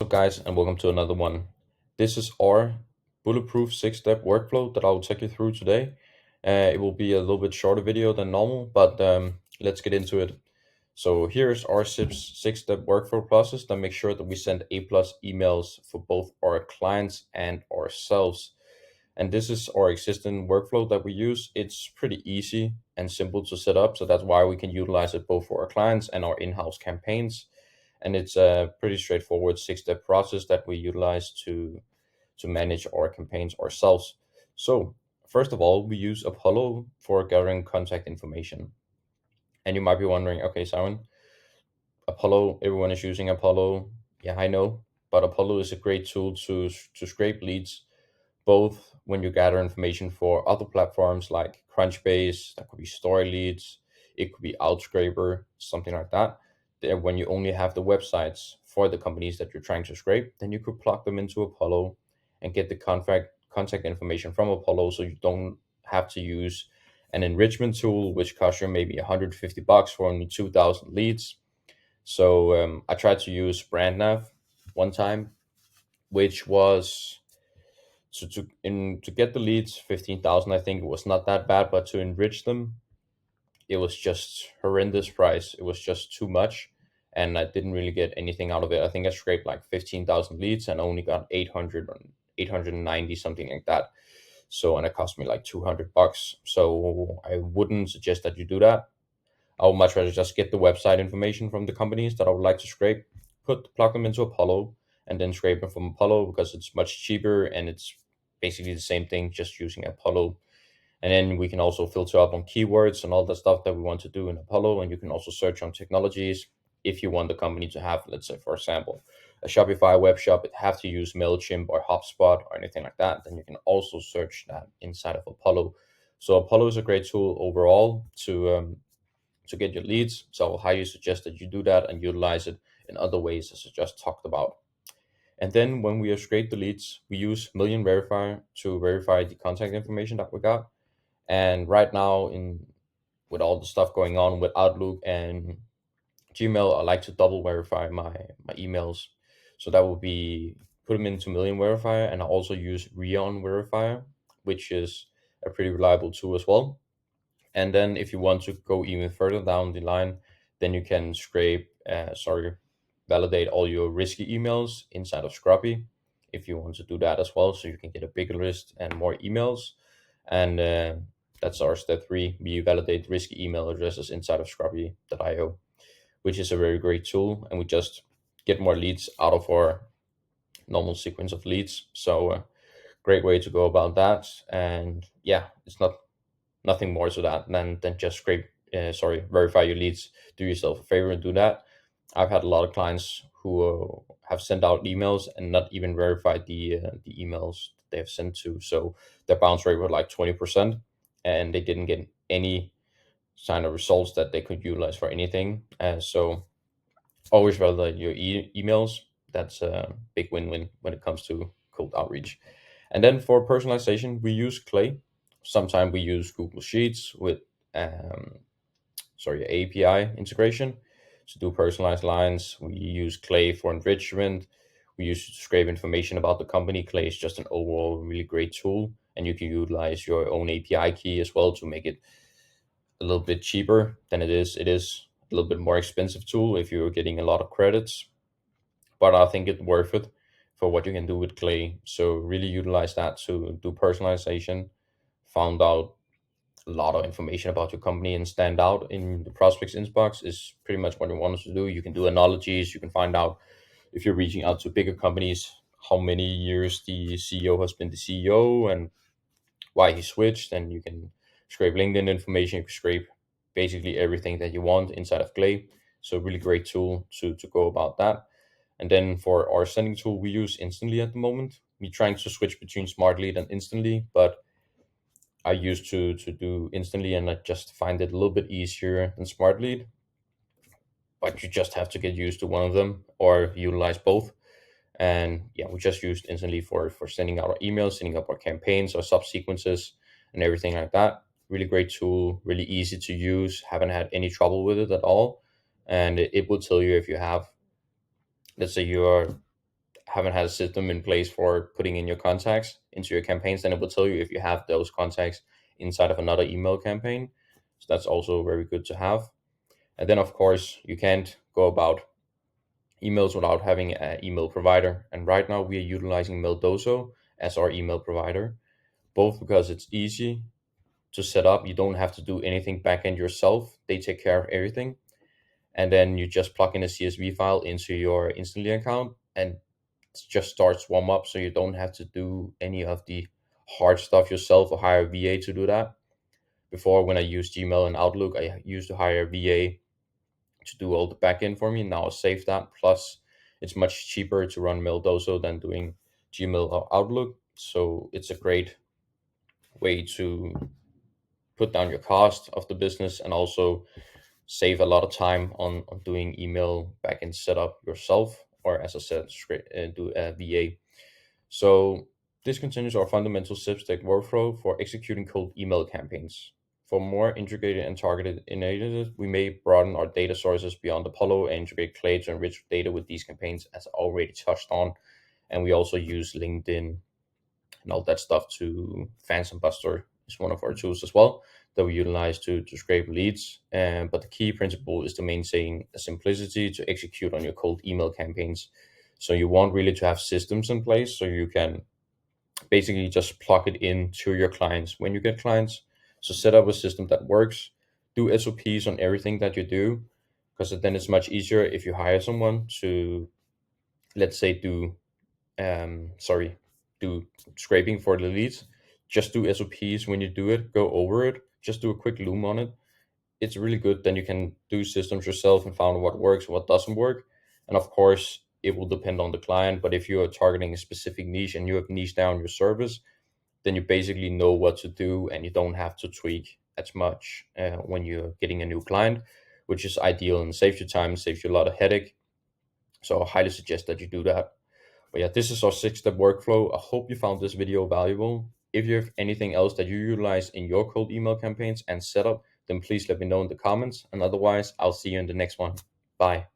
Up, guys, and welcome to another one. This is our bulletproof six-step workflow that I'll take you through today. It will be a little bit shorter video than normal, but let's get into it. So here's our six-step workflow process that makes sure that we send A+ emails for both our clients and ourselves. And this is our existing workflow that we use. It's pretty easy and simple to set up, so that's why we can utilize it both for our clients and our in-house campaigns. And it's a pretty straightforward six-step process that we utilize to manage our campaigns ourselves. So first of all, we use Apollo for gathering contact information. And you might be wondering, okay, Simon, Apollo, everyone is using Apollo. Yeah, I know, but Apollo is a great tool to scrape leads, both when you gather information for other platforms like Crunchbase, that could be Story Leads, it could be Outscraper, something like that. There, when you only have the websites for the companies that you're trying to scrape, then you could plug them into Apollo and get the contact information from Apollo, so you don't have to use an enrichment tool which costs you maybe $150 for only 2,000 leads. So I tried to use BrandNav one time, which was to get the leads 15,000. I think it was not that bad, but to enrich them, it was just horrendous price. It was just too much, and I didn't really get anything out of it. I think I scraped like 15,000 leads and only got 800 or 890, something like that. So, and it cost me like $200. So I wouldn't suggest that you do that. I would much rather just get the website information from the companies that I would like to scrape, plug them into Apollo, and then scrape them from Apollo because it's much cheaper and it's basically the same thing, just using Apollo. And then we can also filter up on keywords and all the stuff that we want to do in Apollo. And you can also search on technologies if you want the company to have, let's say, for example, a Shopify web shop, it have to use MailChimp or HubSpot or anything like that. Then you can also search that inside of Apollo. So Apollo is a great tool overall to get your leads. So I highly suggest that you do that and utilize it in other ways as I just talked about. And then when we have scraped the leads, we use Million Verifier to verify the contact information that we got. And right now, in with all the stuff going on with Outlook and Gmail, I like to double verify my emails. So that would be put them into Million Verifier, and I also use Rion Verifier, which is a pretty reliable tool as well. And then if you want to go even further down the line, then you can validate all your risky emails inside of Scruppy if you want to do that as well. So you can get a bigger list and more emails. And that's our step three. We validate risky email addresses inside of Scruppy.io, which is a very great tool. And we just get more leads out of our normal sequence of leads. So great way to go about that. And yeah, it's nothing more to that than just verify your leads. Do yourself a favor and do that. I've had a lot of clients who have sent out emails and not even verified the emails they have sent to. So their bounce rate was like 20%, and they didn't get any sign of results that they could utilize for anything. So always validate your emails. That's a big win-win when it comes to cold outreach. And then for personalization, we use Clay. Sometimes we use Google Sheets with um, API integration to do personalized lines. We use Clay for enrichment. We use it to scrape information about the company. Clay is just an overall really great tool, and you can utilize your own API key as well to make it a little bit cheaper than it is. It is a little bit more expensive tool if you're getting a lot of credits, but I think it's worth it for what you can do with Clay. So really utilize that to do personalization. Found out a lot of information about your company and stand out in the prospects inbox is pretty much what you want us to do. You can do analogies. You can find out if you're reaching out to bigger companies, how many years the CEO has been the CEO and why he switched. And you can scrape LinkedIn information. You can scrape basically everything that you want inside of Clay. So really great tool to go about that. And then for our sending tool, we use Instantly at the moment. We're trying to switch between Smartlead and Instantly, but I used to do Instantly, and I just find it a little bit easier than Smartlead. But you just have to get used to one of them or utilize both. And yeah, we just used Instantly for sending out our emails, setting up our campaigns, our subsequences, and everything like that. Really great tool, really easy to use. Haven't had any trouble with it at all. And it will tell you if you have, let's say you are haven't had a system in place for putting in your contacts into your campaigns, then it will tell you if you have those contacts inside of another email campaign. So that's also very good to have. And then, of course, you can't go about emails without having an email provider. And right now, we are utilizing Meldoso as our email provider, both because it's easy to set up. You don't have to do anything backend yourself. They take care of everything. And then you just plug in a CSV file into your Instantly account and it just starts warm up. So you don't have to do any of the hard stuff yourself or hire a VA to do that. Before, when I used Gmail and Outlook, I used to hire a VA to do all the backend for me. Now I save that. Plus, it's much cheaper to run Meldoso than doing Gmail or Outlook. So it's a great way to put down your cost of the business and also save a lot of time on doing email backend setup yourself, or as I said, do a VA. So this continues our fundamental SIP-stack workflow for executing cold email campaigns. For more integrated and targeted initiatives, we may broaden our data sources beyond Apollo and integrate Clay to enrich data with these campaigns, as I already touched on. And we also use LinkedIn and all that stuff to Phantom Buster is one of our tools as well that we utilize to scrape leads. But the key principle is to maintain a simplicity to execute on your cold email campaigns. So you want really to have systems in place so you can basically just plug it into your clients when you get clients. So set up a system that works, do SOPs on everything that you do, because then it's much easier if you hire someone to, let's say, do scraping for the leads. Just do SOPs when you do it, go over it, just do a quick loom on it. It's really good. Then you can do systems yourself and find what works, what doesn't work. And of course, it will depend on the client. But if you are targeting a specific niche and you have niche down your service, then you basically know what to do and you don't have to tweak as much when you're getting a new client, which is ideal and saves you time, saves you a lot of headache. So I highly suggest that you do that. But yeah, this is our 6-step workflow. I hope you found this video valuable. If you have anything else that you utilize in your cold email campaigns and setup, then please let me know in the comments. And otherwise, I'll see you in the next one. Bye.